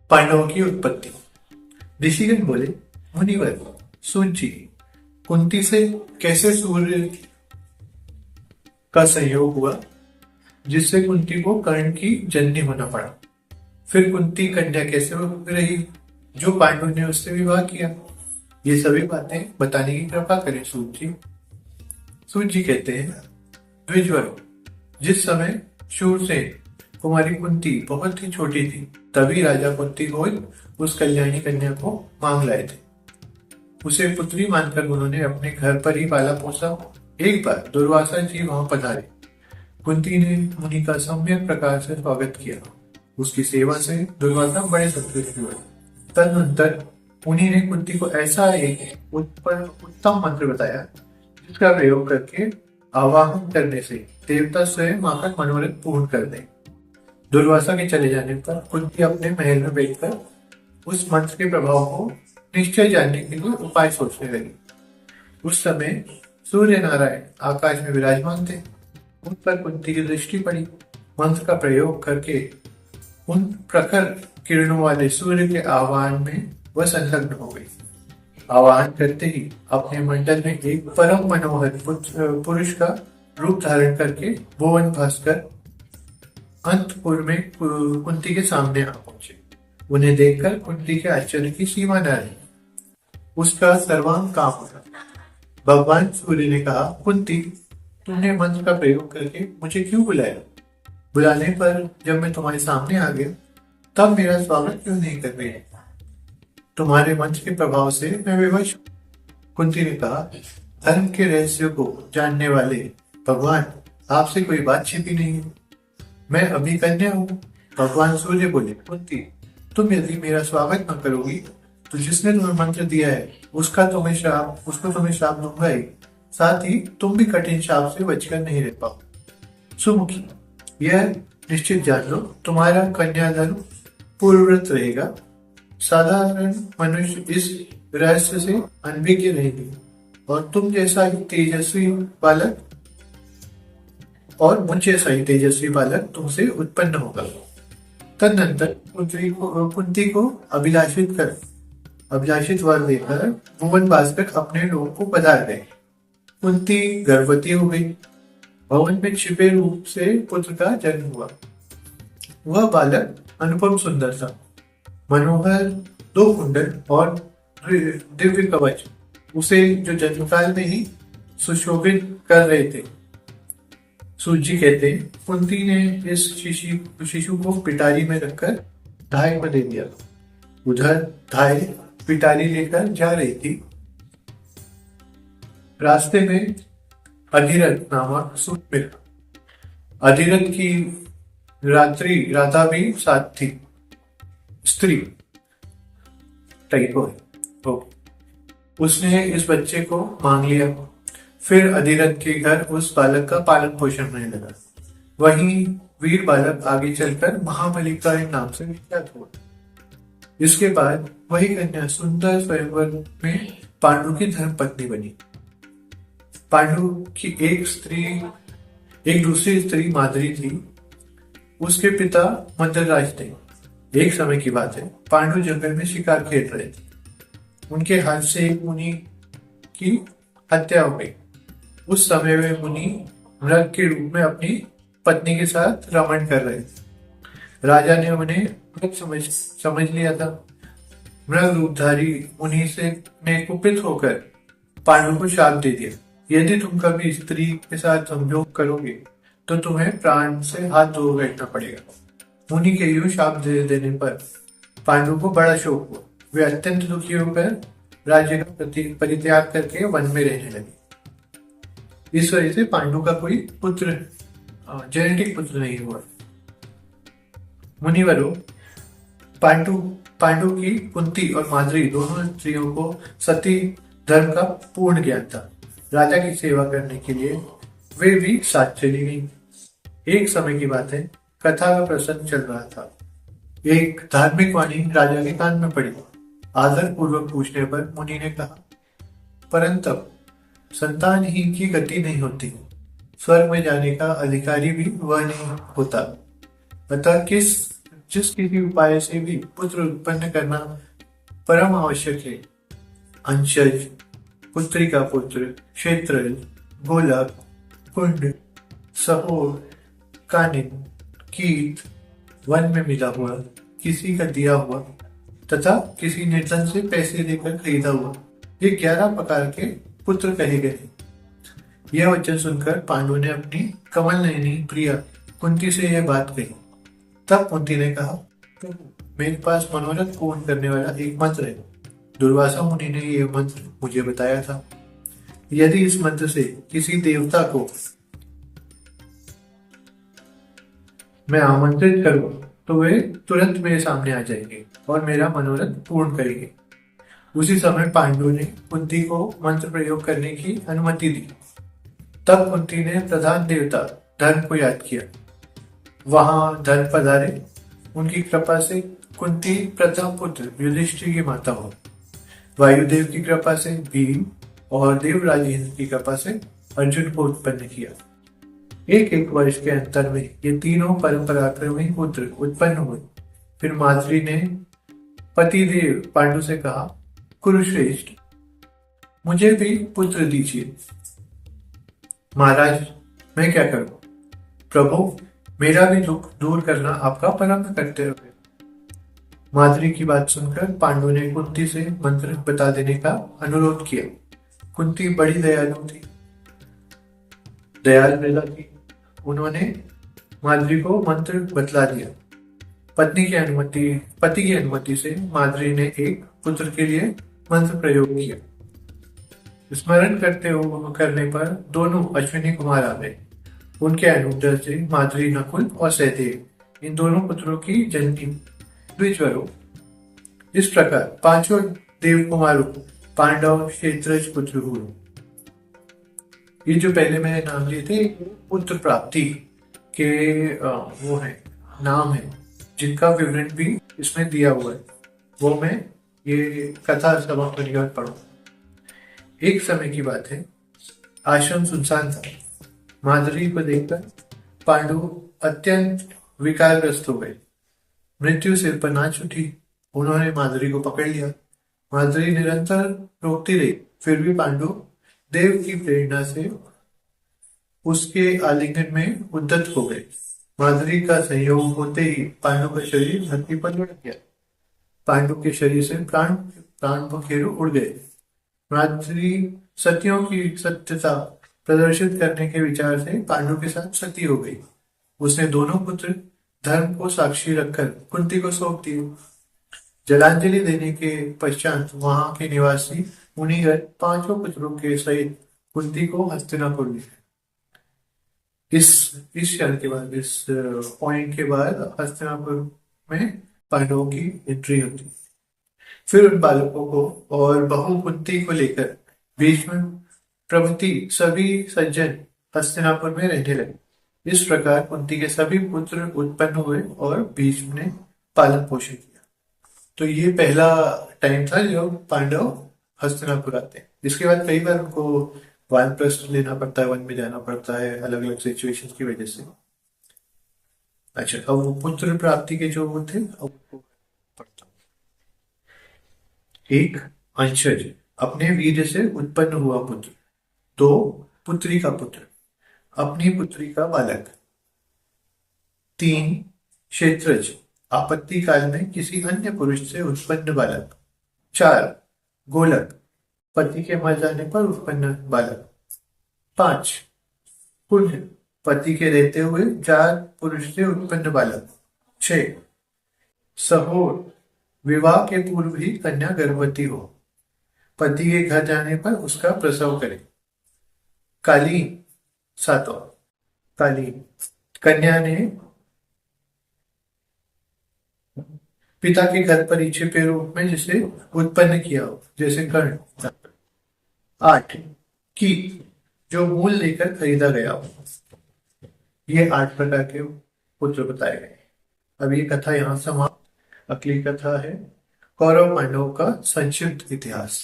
पांडवों की उत्पत्ति। ऋषिगण बोले, मुनिवर सूत जी, कुंती से कैसे सूर्य का संयोग हुआ जिससे कुंती को कर्ण की जननी होना पड़ा। फिर कुंती कन्या कैसे रही जो पांडु ने उससे विवाह किया। ये सभी बातें बताने की कृपा करें सूत जी। सूत जी कहते हैं, द्विजवरों, जिस समय शूरसेन कुमारी कुंती बहुत ही छोटी थी तभी राजा कुंती को उस कल्याणी कन्या को मांग लाए थे। उसे पुत्री मानकर उन्होंने अपने घर पर ही पाला पोसा। एक बार दुर्वासा जी वहां पधारे। कुंती ने मुनि का सम्यक प्रकार से स्वागत किया। उसकी सेवा से दुर्वासा बड़े संतुष्ट हुए। तदनंतर मुनि ने कुंती को ऐसा एक उत्तम मंत्र बताया जिसका प्रयोग करके आवाहन करने से देवता स्वयं आकर मनोरथ पूर्ण कर दे। दुर्वासा के चले जाने पर कुंती अपने महल में बैठकर उस मंत्र के प्रभाव को निश्चय जानने के लिए उपाय सोचने लगी। उस समय सूर्य नारायण आकाश में विराजमान थे। उन पर कुंती की दृष्टि पड़ी। मंत्र का प्रयोग करके उन प्रखर किरणों वाले सूर्य के आह्वान में वह संलग्न हो गई। आह्वान करते ही अपने मंडल में एक परम मनोहर पुरुष का रूप धारण करके भुवन भास्कर अंतपुर में कुंती के सामने आ पहुंचे। उन्हें देखकर कुंती के आश्चर्य की सीमा न रही। उसका सर्वांग काम उठा। भगवान सूर्य ने कहा, कुंती, तुमने मंत्र का प्रयोग करके मुझे क्यों बुलाया? बुलाने पर जब मैं तुम्हारे सामने आ गया तब मेरा स्वागत क्यों नहीं कर रहे? तुम्हारे मंत्र के प्रभाव से मैं विवश। कुंती ने कहा, धर्म के रहस्य को जानने वाले भगवान, आपसे कोई बात छिपी नहीं है। मैं अभी कन्या हूँ। भगवान सूर्य बोले, कुंती, तुम यदि मेरा स्वागत न करोगी तो जिसने तुम्हें मंत्र दिया है उसको तुम्हें श्राप दूंगा ही। साथ ही तुम भी कठिन श्राप से बचकर नहीं रह पाओ। सुमुखी, यह निश्चित जान लो, तुम्हारा कन्या धर्म पूर्वव्रत रहेगा। साधारण मनुष्य इस रहस्य से अनभिज्ञ रहेगी और तुम जैसा ही तेजस्वी बालक तुमसे उत्पन्न होगा। तदनंतर कुंती को अभिलाषित वर देकर भुवन भास्कर अपने लोगों को पधार गए। कुंती गर्भवती हो गई। भवन में छिपे रूप से पुत्र का जन्म हुआ। वह बालक अनुपम सुंदर था। मनोहर दो कुंडल और दिव्य कवच उसे जो जन्मकाल में ही सुशोभित कर रहे थे। सूजी कहते, कुंती ने इस शिशु को पिटारी में रखकर धाय को दे दिया। उधर धाय पिटारी लेकर जा रही थी। रास्ते में अधिरथ नामक सूत मिला। अधिरथ की राधा भी साथ थी। स्त्री टाइपो है। उसने इस बच्चे को मांग लिया। फिर अधिरथ के घर उस बालक का पालन पोषण होने लगा। वहीं वीर बालक आगे चलकर महाबली का नाम से विख्यात हुआ। इसके बाद वही कन्या सुंदर स्वयंवर में पांडु की धर्मपत्नी बनी। पांडु की एक दूसरी स्त्री माद्री थी। उसके पिता मंदराज थे। एक समय की बात है, पांडु जंगल में शिकार खेल रहे थे। उनके हाथ से एक मुनि की हत्या हो गई। उस समय वे मुनि मृग के रूप में अपनी पत्नी के साथ रमण कर रहे थे। राजा ने उन्हें मृग समझ लिया था। मृग रूपधारी मुनि ने कुपित होकर पांडु को शाप दे दिया, यदि तुम कभी स्त्री के साथ संभोग करोगे तो तुम्हें प्राण से हाथ धो बैठना पड़ेगा। मुनि के यूं शाप दे देने पर पांडु को बड़ा शोक हुआ। वे अत्यंत दुखी होकर राज्य का परित्याग करके वन में रहने लगे। इस वजह से पांडु का कोई जेनेटिक पुत्र नहीं हुआ। मुनिवरों, पांडु की कुंती और माद्री दोनों स्त्रियों को सती धर्म का पूर्ण ज्ञान था। राजा की सेवा करने के लिए वे भी साथ चली गई। एक समय की बात है, कथा का प्रसंग चल रहा था। एक धार्मिक वाणी राजा के कान में पड़ी। आदर पूर्वक पूछने पर मुनि ने कहा, परंतप, संतानहीन की गति नहीं होती। स्वर्ग में जाने का अधिकारी भी वह नहीं होता। अतः किस जिस किसी उपाय से भी पुत्र उत्पन्न करना परम आवश्यक है। अंशज, पुत्री का पुत्र, क्षेत्रज, गोलक, कुंड, सहोर, कानिन, कीट, वन में मिला हुआ, किसी का दिया हुआ तथा किसी निर्धन से पैसे देकर खरीदा हुआ, ये 11 प्रकार के पुत्र कहे गए। यह वचन सुनकर पांडु ने अपनी कमल नयनी प्रिया कुंती से यह बात कही। तब कुंती ने कहा, मेरे पास मनोरथ पूर्ण करने वाला एक मंत्र है। दुर्वासा मुनि ने यह मंत्र मुझे बताया था। यदि इस मंत्र से किसी देवता को मैं आमंत्रित करूं तो वे तुरंत मेरे सामने आ जाएंगे और मेरा मनोरथ पूर्ण करेंगे। उसी समय पांडु ने कुंती को मंत्र प्रयोग करने की अनुमति दी। तब कुंती ने प्रधान देवता धर्म को याद किया। वहां धर्म पधारे। उनकी कृपा से कुंती प्रथम पुत्र युधिष्ठिर की माता हो। वायुदेव की कृपा से भीम और देवराजेंद्र की कृपा से अर्जुन को उत्पन्न किया। एक एक वर्ष के अंतर में ये तीनों परम पराक्रमी पुत्र उत्पन्न हुए। फिर माद्री ने पतिदेव पांडु से कहा, कुरुश्रेष्ठ, मुझे भी पुत्र दीजिए। महाराज, मैं क्या करूं? प्रभु, मेरा भी दुख दूर करना आपका परम कर्तव्य है। माद्री की बात सुनकर पांडु ने कुंती से मंत्र बता देने का अनुरोध किया। कुंती बड़ी दयालु थी, दयाल मृदा थी। उन्होंने माद्री को मंत्र बतला दिया। पति की अनुमति से माद्री ने एक पुत्र के लिए मंत्र प्रयोग किया। स्मरण करने पर दोनों अश्विनी कुमार आ गए। उनके अनुग्रह से माद्री, नकुल और सहदेव, इन दोनों पुत्रों की जननी द्विजवरों। इस प्रकार पांचों देव कुमारों पांडव क्षेत्रज पुत्र हुए। ये जो पहले मैंने नाम लिए थे, पुत्र प्राप्ति के वो है नाम है, जिनका विवरण भी इसमें दिया हुआ है। वो मैं ये कथा समाप्त होने के बाद पढ़ूं। एक समय की बात है, आश्रम सुनसान था। माद्री को देखकर पांडु अत्यंत विकारग्रस्त हो गए। मृत्यु सिर पर नाच उठी। उन्होंने माद्री को पकड़ लिया। माद्री निरंतर रोकती रही, फिर भी पांडु देव की प्रेरणा से उसके आलिंगन में उद्यत हो गए। माद्री का संयोग होते ही पांडु का शरीर धरती पर लुढ़क गया। पांडु के शरीर से प्राण पखेरु उड़ गए। माद्री सतियों की सत्यता प्रदर्शित करने के विचार से पांडु के साथ सती हो गई। उसने दोनों पुत्र धर्म को साक्षी रखकर कुंती को सौंप दिए। जलांजलि देने के पश्चात वहां के निवासी मुनिगण पांचों पुत्रों के सहित कुंती को हस्तिनापुर ले गए। इस क्षण के बाद, इस पॉइंट के बाद हस्तिनापुर में पांडवों की एंट्री होती। फिर उन बालकों को और बहू कुंती को लेकर भीष्म प्रभृति सभी सज्जन हस्तिनापुर में रहने लगे। इस प्रकार कुंती के सभी पुत्र उत्पन्न हुए और भीष्म ने पालन पोषण किया। तो ये पहला टाइम था जब पांडव हस्तिनापुर आते हैं। इसके बाद कई बार उनको वानप्रस्थ लेना पड़ता है, वन में जाना पड़ता है अलग अलग सिचुएशंस की वजह से। अच्छा, अब पुत्र प्राप्ति के जो वो थे, अब पढ़ता हूं। एक अंशज, अपने वीर्य से उत्पन्न हुआ पुत्र। दो, पुत्री का पुत्र, अपनी पुत्री का बालक। तीन, क्षेत्रज, आपत्ति काल में किसी अन्य पुरुष से उत्पन्न बालक। चार, गोलक, पति के मर जाने पर उत्पन्न बालक। पांच, कुंड, पति के रहते हुए 4 पुरुष से उत्पन्न बालक। 6, सहोर, विवाह के पूर्व ही कन्या गर्भवती हो, पति के घर जाने पर उसका प्रसव करे। कालीन, 7, कालीन, कन्या ने पिता के घर पर इच्छे के रूप में जिसे उत्पन्न किया हो, जैसे कर्ण। 8, की, जो मूल लेकर खरीदा गया हो। ये 8 प्रकार के पुत्र बताए गए। अब ये कथा यहाँ समाप्त। अगली कथा है कौरव पांडवों का संक्षिप्त इतिहास।